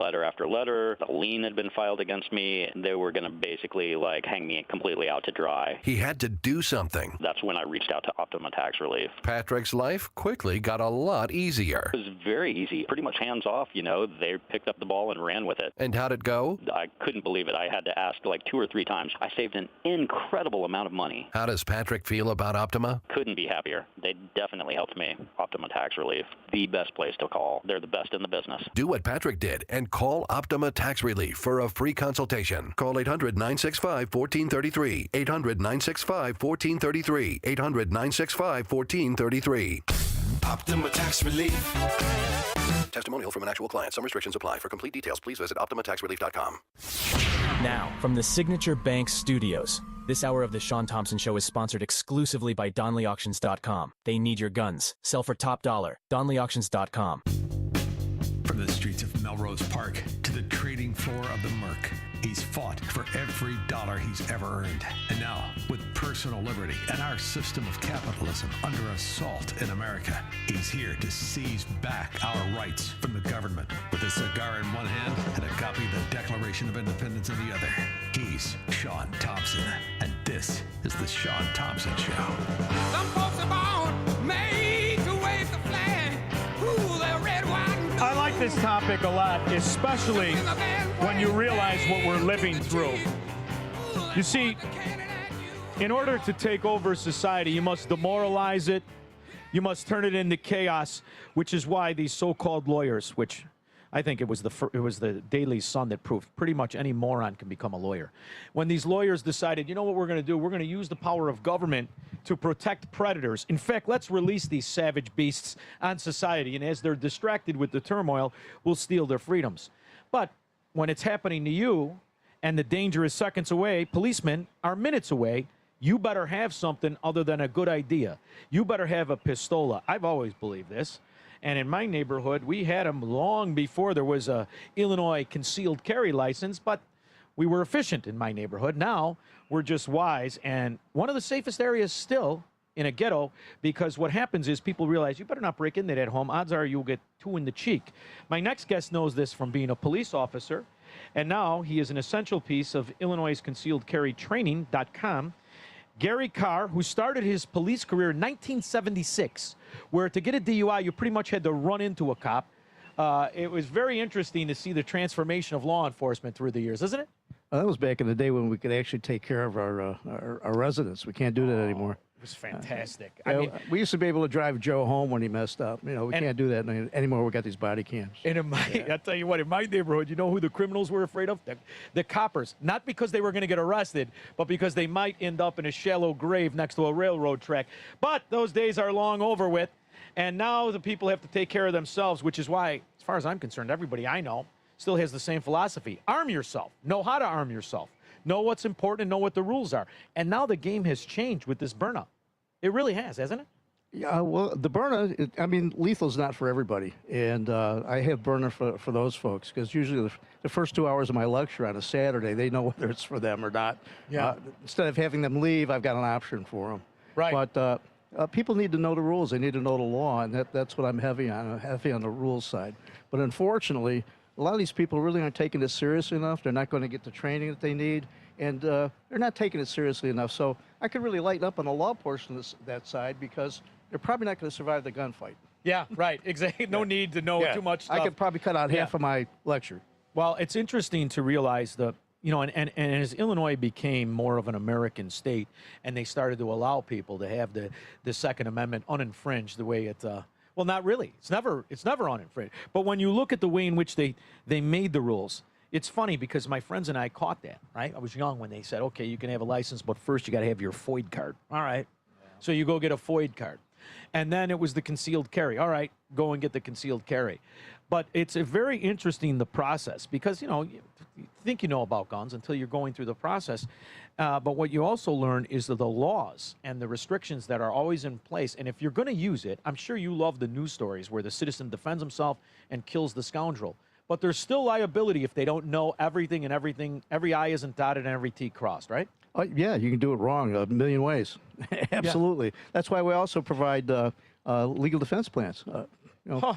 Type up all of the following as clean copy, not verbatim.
Letter after letter, a lien had been filed against me. They were going to basically hang me completely out to dry. He had to do something. That's when I reached out to Optima Tax Relief. Patrick's life quickly got a lot easier. It was very easy, pretty much hands off, They picked up the ball and ran with it. And how'd it go? I couldn't believe it. I had to ask 2 or 3 times. I saved an incredible amount of money. How does Patrick feel about Optima? Couldn't be happier. They definitely helped me. Optima Tax Relief, the best place to call. They're the best in the business. Do what Patrick did and call Optima Tax Relief for a free consultation. Call 800-965-1433. 800-965-1433. 800-965-1433. Optima Tax Relief. Testimonial from an actual client. Some restrictions apply. For complete details, please visit OptimaTaxRelief.com. Now, from the Signature Bank Studios, this hour of the Sean Thompson Show is sponsored exclusively by DonleyAuctions.com. They need your guns. Sell for top dollar. DonleyAuctions.com. From the streets of Melrose Park to the trading floor of the Merc, he's fought for every dollar he's ever earned. And now, with personal liberty and our system of capitalism under assault in America, he's here to seize back our rights from the government. With a cigar in one hand and a copy of the Declaration of Independence in the other, he's Sean Thompson. And this is the Sean Thompson Show. Some folks are born made to wave the flag. Ooh, they're red, white, and blue. I like this topic a lot, especially when you realize what we're living through. You see, in order to take over society, you must demoralize it. You must turn it into chaos, which is why these so-called lawyers, which I think it was the Daily Sun that proved pretty much any moron can become a lawyer. When these lawyers decided, you know what we're going to do? We're going to use the power of government to protect predators. In fact, let's release these savage beasts on society, and as they're distracted with the turmoil, we'll steal their freedoms. But when it's happening to you and the danger is seconds away, policemen are minutes away, you better have something other than a good idea. You better have a pistola. I've always believed this. And in my neighborhood, we had them long before there was a Illinois concealed carry license, but we were efficient in my neighborhood. Now we're just wise, and one of the safest areas still in a ghetto, because what happens is people realize you better not break into that home. Odds are you'll get 2 in the cheek. My next guest knows this from being a police officer, and now he is an essential piece of Illinois' concealed carry training.com. Gary Carr, who started his police career in 1976, where to get a DUI, you pretty much had to run into a cop. It was very interesting to see the transformation of law enforcement through the years, isn't it? That was back in the day when we could actually take care of our residents. We can't do that anymore. It was fantastic. I mean, we used to be able to drive Joe home when he messed up. We can't do that anymore. We got these body cams. And I'll tell you what, in my neighborhood, you know who the criminals were afraid of? The coppers. Not because they were going to get arrested, but because they might end up in a shallow grave next to a railroad track. But those days are long over with, and now the people have to take care of themselves, which is why, as far as I'm concerned, everybody I know still has the same philosophy. Arm yourself. Know how to arm yourself. Know what's important and know what the rules are. And now the game has changed with this Byrna. It really has, hasn't it? Yeah, well, the Byrna, I mean, lethal's not for everybody. And I have Byrna for those folks, because usually the first 2 hours of my lecture on a Saturday, they know whether it's for them or not. Yeah. Instead of having them leave, I've got an option for them. Right. But people need to know the rules. They need to know the law, and that's what I'm heavy on. I'm heavy on the rules side. But unfortunately, a lot of these people really aren't taking this seriously enough. They're not going to get the training that they need, and they're not taking it seriously enough. So I could really lighten up on the law portion of that side, because they're probably not going to survive the gunfight. Yeah, right. Exactly. No need to know too much stuff. I could probably cut out half of my lecture. Well, it's interesting to realize and as Illinois became more of an American state, and they started to allow people to have the Second Amendment uninfringed the way it. Well, not really. It's never uninfringed. But when you look at the way in which they made the rules, it's funny because my friends and I caught that, right? I was young when they said, okay, you can have a license, but first you got to have your FOID card. All right. Yeah. So you go get a FOID card. And then it was the concealed carry. All right, go and get the concealed carry. But it's a very interesting, the process, because, you think you know about guns until you're going through the process. But what you also learn is the laws and the restrictions that are always in place. And if you're going to use it, I'm sure you love the news stories where the citizen defends himself and kills the scoundrel. But there's still liability if they don't know everything, and every I isn't dotted and every T crossed, right? Yeah, you can do it wrong a million ways. Absolutely. Yeah. That's why we also provide legal defense plans.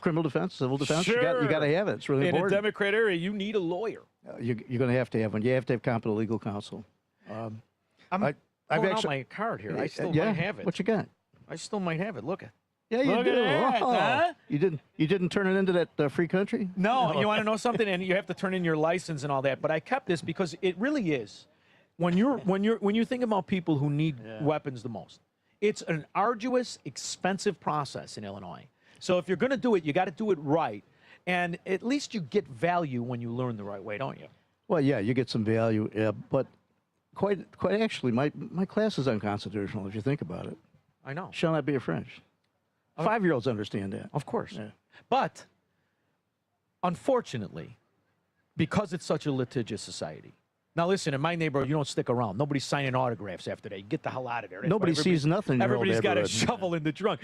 criminal defense, civil defense. Sure. You got to have it. It's really In important. a Democrat area, you need a lawyer. You're going to have one. You have to have competent legal counsel. I'm I've pulling out actually- my card here. I still yeah. might have it. What you got? I still might have it. Look at. Yeah, you Look do. at that, Oh. huh? You didn't turn it into that free country? No, you want to know something, and you have to turn in your license and all that. But I kept this because it really is. When you think about people who need weapons the most, it's an arduous, expensive process in Illinois. So if you're going to do it, you got to do it right, and at least you get value when you learn the right way, don't you? Well, yeah, you get some value, but quite actually, my class is unconstitutional if you think about it. I know. Shall not be infringed. 5-year-olds understand that. Of course. Yeah. But unfortunately, because it's such a litigious society. Now, listen, in my neighborhood, you don't stick around. Nobody's signing autographs after that. You get the hell out of there. That's Nobody why everybody- sees nothing in your old Everybody's got a neighborhood. shovel in the trunk.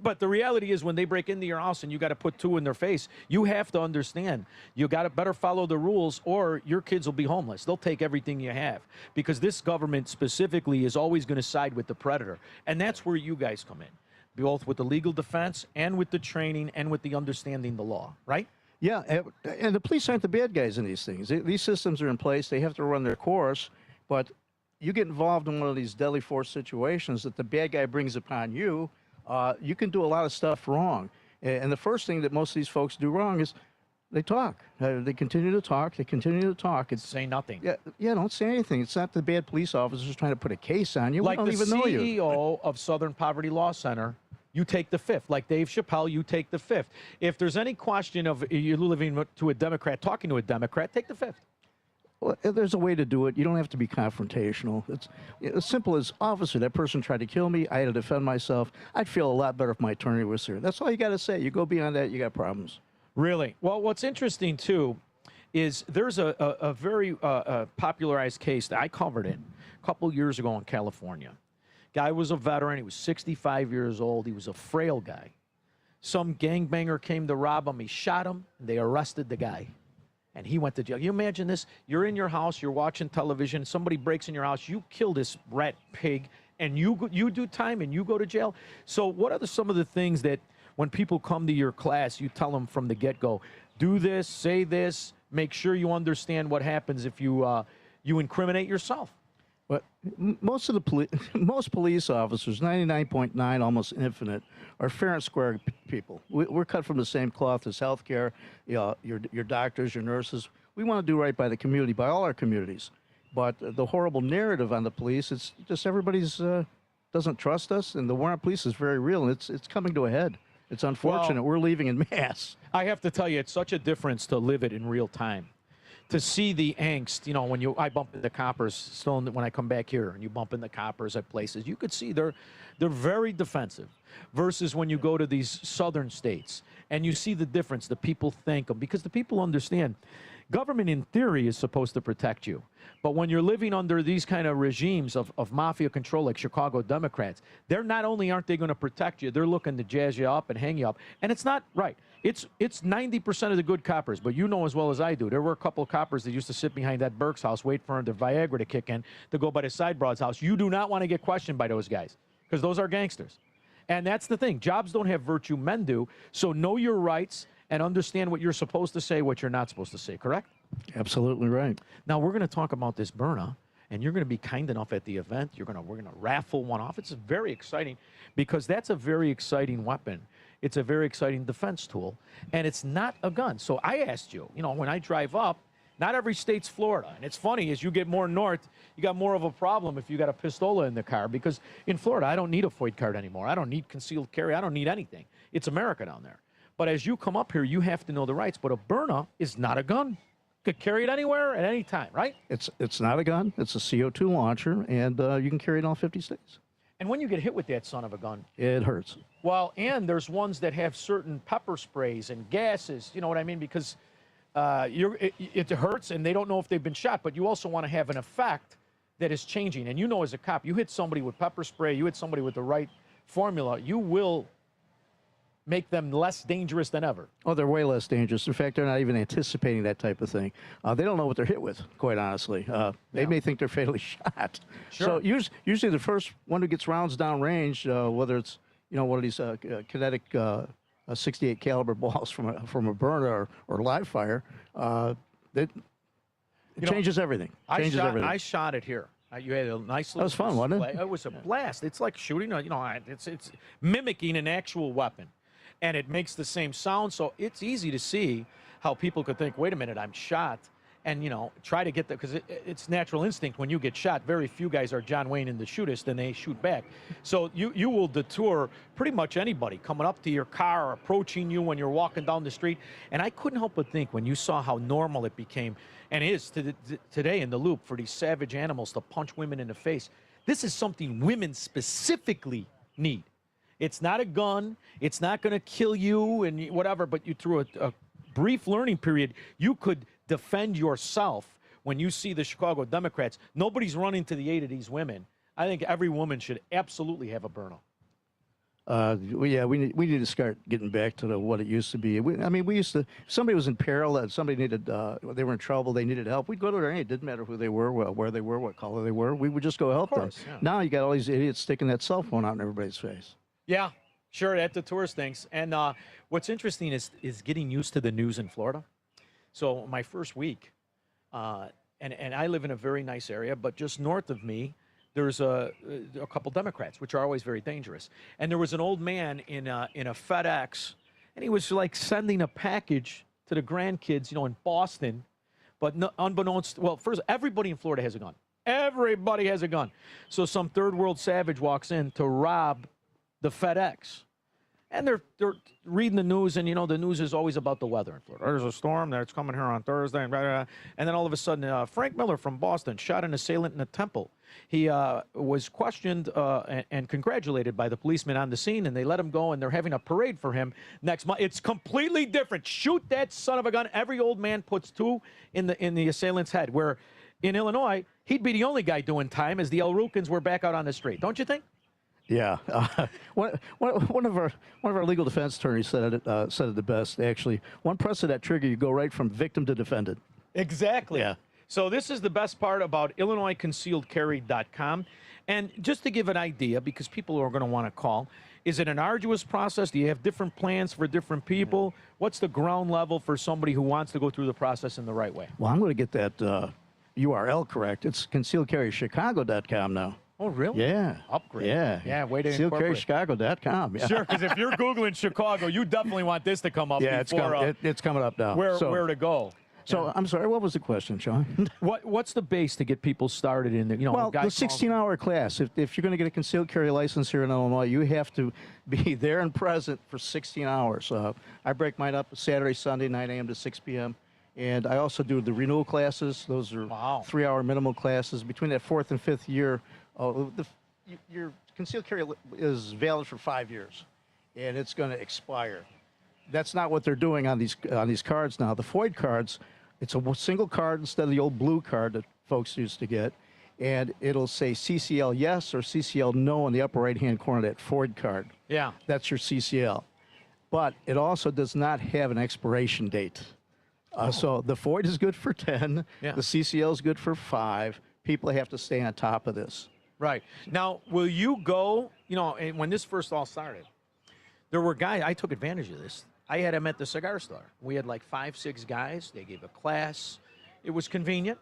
But the reality is when they break into your house and you got to put two in their face, you have to understand. You got to better follow the rules or your kids will be homeless. They'll take everything you have because this government specifically is always going to side with the predator. And that's where you guys come in, both with the legal defense and with the training and with the understanding the law, right? Yeah, and the police aren't the bad guys in these things. These systems are in place. They have to run their course. But you get involved in one of these deadly force situations that the bad guy brings upon you, you can do a lot of stuff wrong. And the first thing that most of these folks do wrong is they talk. They continue to talk. They continue to talk. It's Say nothing. Yeah, don't say anything. It's not the bad police officers trying to put a case on you. Like We don't the even know you. CEO of Southern Poverty Law Center, you take the fifth. Like Dave Chappelle, you take the fifth. If there's any question of you living to a Democrat, talking to a Democrat, take the fifth. Well, there's a way to do it. You don't have to be confrontational. It's as simple as, officer, that person tried to kill me. I had to defend myself. I'd feel a lot better if my attorney was here. That's all you got to say. You go beyond that, you got problems. Really? Well, what's interesting, too, is there's a very popularized case that I covered it a couple years ago in California. Guy was a veteran. He was 65 years old. He was a frail guy. Some gangbanger came to rob him. He shot him. And they arrested the guy. And he went to jail. You imagine this? You're in your house. You're watching television. Somebody breaks in your house. You kill this rat pig. And you do time and you go to jail. So what are some of the things that when people come to your class, you tell them from the get-go, do this, say this, make sure you understand what happens if you incriminate yourself? But most police officers, 99.9, almost infinite, are fair and square people. We're cut from the same cloth as healthcare, your doctors, your nurses. We want to do right by the community, by all our communities. But the horrible narrative on the police, it's just everybody's doesn't trust us, and the war on police is very real, and it's coming to a head. It's unfortunate. We're leaving in mass. I have to tell you, it's such a difference to live it in real time. To see the angst, when I bump into coppers, still when I come back here, and you bump into coppers at places, you could see they're very defensive. Versus when you go to these southern states, and you see the difference. The people thank them because the people understand. Government, in theory, is supposed to protect you. But when you're living under these kind of regimes of mafia control, like Chicago Democrats, they're not only aren't they going to protect you, they're looking to jazz you up and hang you up. And it's not right. It's 90% of the good coppers, but you know as well as I do, there were a couple of coppers that used to sit behind that Burke's house, wait for the Viagra to kick in, to go by the sidebroad's house. You do not want to get questioned by those guys because those are gangsters. And that's the thing. Jobs don't have virtue, men do. So know your rights and understand what you're supposed to say, what you're not supposed to say, correct? Absolutely right. Now, we're going to talk about this Byrna, and you're going to be kind enough at the event. We're going to raffle one off. It's very exciting because that's a very exciting weapon. It's a very exciting defense tool, and it's not a gun. So I asked you, when I drive up, not every state's Florida. And it's funny, as you get more north, you got more of a problem if you got a pistola in the car, because in Florida, I don't need a FOID card anymore. I don't need concealed carry. I don't need anything. It's America down there. But as you come up here, you have to know the rights. But a Byrna is not a gun. You could carry it anywhere at any time, right? It's not a gun. It's a CO2 launcher, and you can carry it in all 50 states. And when you get hit with that son of a gun, it hurts. Well, and there's ones that have certain pepper sprays and gases, you know what I mean? Because it hurts, and they don't know if they've been shot, but you also want to have an effect that is changing. And as a cop, you hit somebody with pepper spray, you hit somebody with the right formula, you will make them less dangerous than ever. Oh, they're way less dangerous. In fact, they're not even anticipating that type of thing. They don't know what they're hit with, quite honestly. They may think they're fatally shot. Sure. So usually the first one who gets rounds down range, whether it's one of these kinetic .68 caliber balls from a Byrna or live fire, it changes everything. I shot it here. You had a nice little That was fun, wasn't it? It was a blast. It's like shooting, it's mimicking an actual weapon. And it makes the same sound, so it's easy to see how people could think, wait a minute, I'm shot, and, try to get that, because it's natural instinct. When you get shot, very few guys are John Wayne in the shootist, and they shoot back. So you will deter pretty much anybody coming up to your car or approaching you when you're walking down the street. And I couldn't help but think, when you saw how normal it became, and is today in the Loop, for these savage animals to punch women in the face, this is something women specifically need. It's not a gun. It's not going to kill you and whatever, but you, through a brief learning period, you could defend yourself. When you see the Chicago Democrats, nobody's running to the aid of these women. I think every woman should absolutely have a Byrna. We need to start getting back to what it used to be. We used to, if somebody was in peril, somebody needed, they were in trouble, they needed help, we'd go to their aid. It didn't matter who they were, where they were, what color they were. We would just go help them. Yeah. Now you got all these idiots sticking that cell phone out in everybody's face. Yeah, sure, that deters things. And what's interesting is getting used to the news in Florida. So my first week, and I live in a very nice area, but just north of me, there's a couple Democrats, which are always very dangerous. And there was an old man in a FedEx, and he was like sending a package to the grandkids, in Boston. But unbeknownst, well, first, everybody in Florida has a gun. Everybody has a gun. So some third world savage walks in to rob the FedEx. And they're reading the news, and, the news is always about the weather in Florida. There's a storm that's coming here on Thursday. And then all of a sudden, Frank Miller from Boston shot an assailant in a temple. He was questioned and congratulated by the policeman on the scene, and they let him go, and they're having a parade for him next month. It's completely different. Shoot that son of a gun. Every old man puts two in the assailant's head, where in Illinois, he'd be the only guy doing time as the El Rukins were back out on the street. Don't you think? Yeah, one of our legal defense attorneys said it the best. Actually, one press of that trigger, you go right from victim to defendant. Exactly. Yeah. So this is the best part about IllinoisConcealedCarry.com. And just to give an idea, because people are going to want to call, is it an arduous process? Do you have different plans for different people? What's the ground level for somebody who wants to go through the process in the right way? Well, I'm going to get that URL correct. It's ConcealedCarryChicago.com now. Oh, really? Yeah. Upgrade. Yeah. Yeah, way to incorporate. ConcealedCarryChicago.com. Yeah. Sure, because if you're Googling Chicago, you definitely want this to come up before it's coming up now. where to go. So, yeah. I'm sorry, what was the question, Sean? What's the base to get people started in the, Well, the 16-hour class. If you're going to get a concealed carry license here in Illinois, you have to be there and present for 16 hours. I break mine up Saturday, Sunday, 9 a.m. to 6 p.m. And I also do the renewal classes. Those are 3-hour minimum classes. Between that 4th and 5th year, your concealed carry is valid for 5 years, and it's going to expire. That's not what they're doing on these cards now. The FOID cards, it's a single card instead of the old blue card that folks used to get, and it'll say CCL yes or CCL no in the upper right-hand corner of that FOID card. Yeah. That's your CCL. But it also does not have an expiration date. So the FOID is good for 10. Yeah. The CCL is good for 5. People have to stay on top of this. Right. Now, will you go, and when this first all started, there were guys, I took advantage of this. I had them at the cigar store. We had like 5, 6 guys. They gave a class. It was convenient.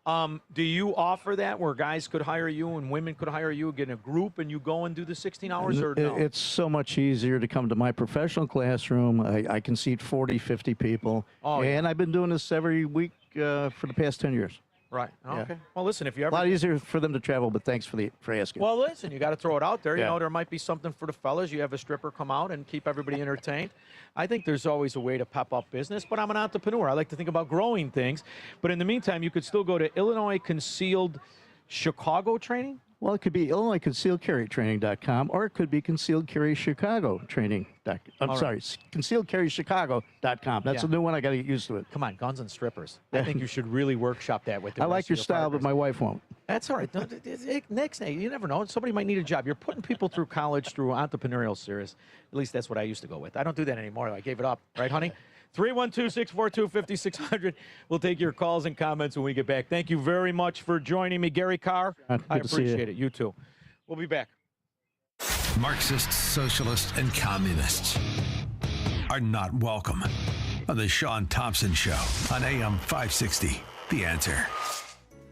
Do you offer that where guys could hire you and women could hire you, get in a group, and you go and do the 16 hours, or no? It's so much easier to come to my professional classroom. I can seat 40, 50 people. And I've been doing this every week for the past 10 years. Right. Okay. Yeah. Well, listen, if you ever... A lot easier for them to travel, but thanks for asking. Well, listen, you got to throw it out there. Yeah. You know, there might be something for the fellas. You have a stripper come out and keep everybody entertained. I think there's always a way to pop up business, but I'm an entrepreneur. I like to think about growing things. But in the meantime, you could still go to Illinois Concealed Chicago Training. Well, it could be IllinoisConcealedCarryTraining.com, or it could be ConcealedCarryChicago.Training. ConcealedCarryChicago.com. That's a new one. I got to get used to it. Come on, guns and strippers. I think you should really workshop that with the I like your style, but my wife won't. That's all right. Next, you never know. Somebody might need a job. You're putting people through college through entrepreneurial series. At least that's what I used to go with. I don't do that anymore. I gave it up. Right, honey? 312-642-5600. We'll take your calls and comments when we get back. Thank you very much for joining me, Gary Carr. I appreciate it. You too. We'll be back. Marxists, socialists, and communists. are not welcome on The Sean Thompson Show on AM 560. The Answer.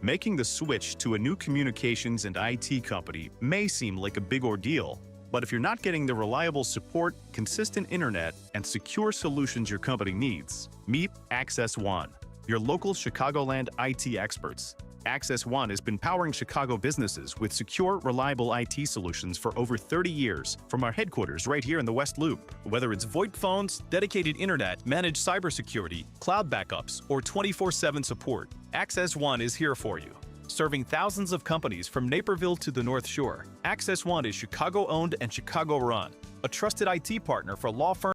Making the switch to a new communications and IT company may seem like a big ordeal, but if you're not getting the reliable support, consistent internet, and secure solutions your company needs, meet Access One, your local Chicagoland IT experts. Access One has been powering Chicago businesses with secure, reliable IT solutions for over 30 years from our headquarters right here in the West Loop. Whether it's VoIP phones, dedicated internet, managed cybersecurity, cloud backups, or 24/7 support, Access One is here for you. Serving thousands of companies from Naperville to the North Shore, Access One is Chicago-owned and Chicago-run, a trusted IT partner for law firms